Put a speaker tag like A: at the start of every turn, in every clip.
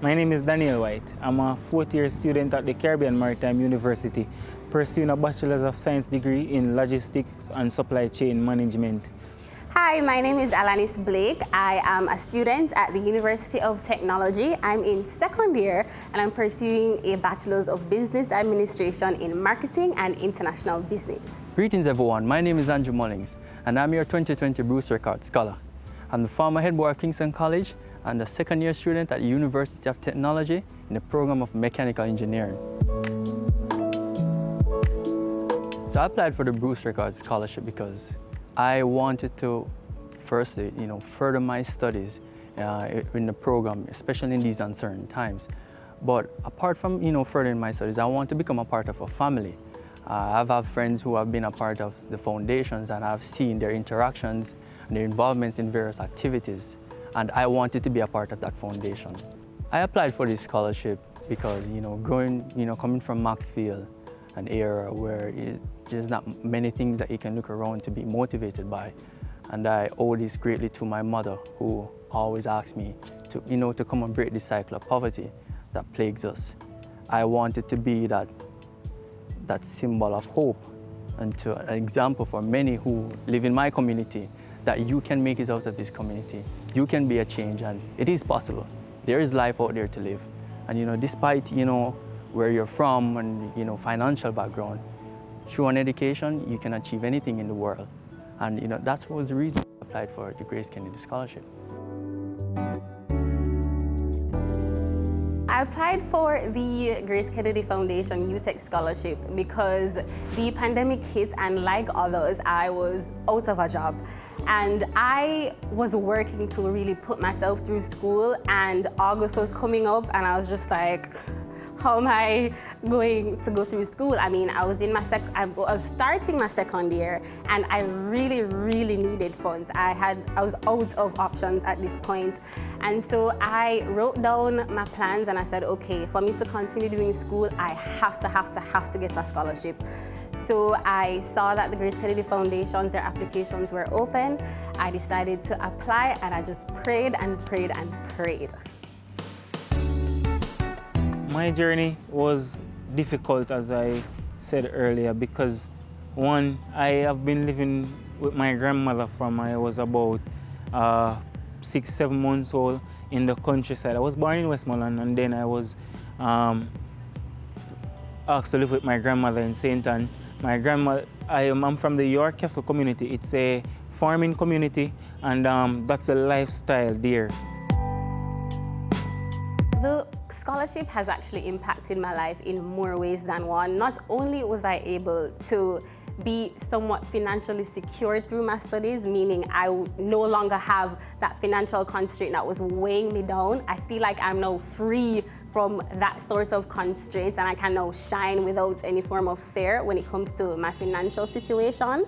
A: My name is Daniel White. I'm a fourth-year student at the Caribbean Maritime University, pursuing a Bachelor of Science degree in Logistics and Supply Chain Management.
B: Hi, my name is Alanis Blake. I am a student at the University of Technology. I'm in second year and I'm pursuing a Bachelor's of Business Administration in Marketing and International Business.
C: Greetings everyone, my name is Andrew Mullings and I'm your 2020 Bruce Record Scholar. I'm the former head boy of Kingston College and a second year student at the University of Technology in the program of Mechanical Engineering. So I applied for the Bruce Record Scholarship because I wanted to firstly, further my studies in the program, especially in these uncertain times. But apart from, furthering my studies, I want to become a part of a family. I've had friends who have been a part of the foundations and I've seen their interactions and their involvements in various activities. And I wanted to be a part of that foundation. I applied for this scholarship because, coming from Maxfield, an era where there's not many things that you can look around to be motivated by. And I owe this greatly to my mother, who always asked me to come and break the cycle of poverty that plagues us. I wanted to be that symbol of hope and an example for many who live in my community, that you can make it out of this community. You can be a change, and it is possible. There is life out there to live. And despite where you're from and financial background, through an education, you can achieve anything in the world. And that was the reason I applied for the GraceKennedy Scholarship.
B: I applied for the GraceKennedy Foundation UTech Scholarship because the pandemic hit, and like others, I was out of a job. And I was working to really put myself through school, and August was coming up and I was just like, how am I going to go through school? I mean, I was starting my second year and I really, really needed funds. I was out of options at this point. And so I wrote down my plans and I said, okay, for me to continue doing school, I have to get a scholarship. So I saw that the GraceKennedy Foundations, their applications were open. I decided to apply and I just prayed and prayed and prayed.
A: My journey was difficult, as I said earlier, because one, I have been living with my grandmother from I was about 6-7 months old in the countryside. I was born in Westmoreland, and then I was asked to live with my grandmother in St. Ann. My grandmother, I'm from the York Castle community. It's a farming community, and that's a lifestyle there.
B: The scholarship has actually impacted my life in more ways than one. Not only was I able to be somewhat financially secured through my studies, meaning I no longer have that financial constraint that was weighing me down. I feel like I'm now free from that sort of constraints and I can now shine without any form of fear when it comes to my financial situation.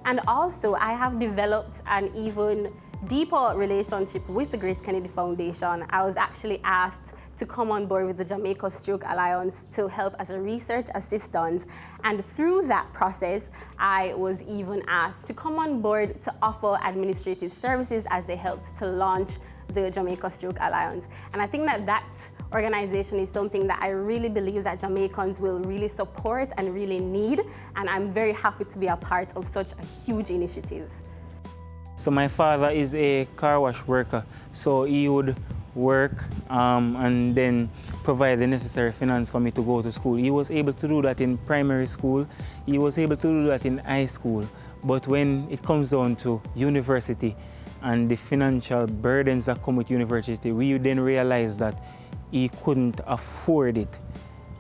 B: And also, I have developed an even deeper relationship with the GraceKennedy Foundation. I was actually asked to come on board with the Jamaica Stroke Alliance to help as a research assistant. And through that process, I was even asked to come on board to offer administrative services as they helped to launch the Jamaica Stroke Alliance. And I think that organization is something that I really believe that Jamaicans will really support and really need. And I'm very happy to be a part of such a huge initiative.
A: So my father is a car wash worker, so he would work and then provide the necessary finance for me to go to school. He was able to do that in primary school, he was able to do that in high school, but when it comes down to university and the financial burdens that come with university, we then realized that he couldn't afford it.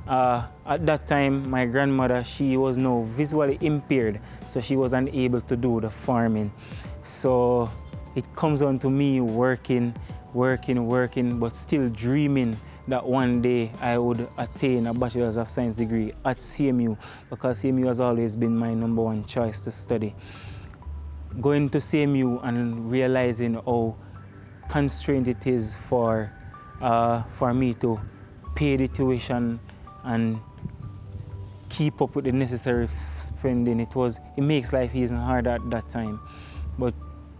A: At that time, my grandmother, she was now visually impaired, so she was unable to do the farming. So it comes on to me working, but still dreaming that one day I would attain a Bachelor of Science degree at CMU, because CMU has always been my #1 choice to study. Going to CMU and realizing how constrained it is for me to pay the tuition and keep up with the necessary spending, it makes life even harder at that time. But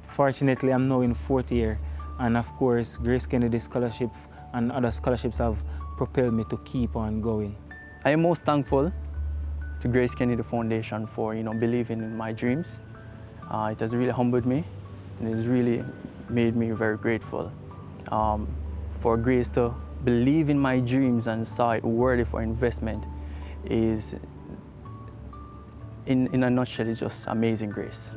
A: fortunately, I'm now in 4th year, and of course, GraceKennedy Scholarship and other scholarships have propelled me to keep on going.
C: I am most thankful to GraceKennedy Foundation for believing in my dreams. It has really humbled me, and it has really made me very grateful. For Grace to believe in my dreams and saw it worthy for investment is, in a nutshell, it's just amazing grace.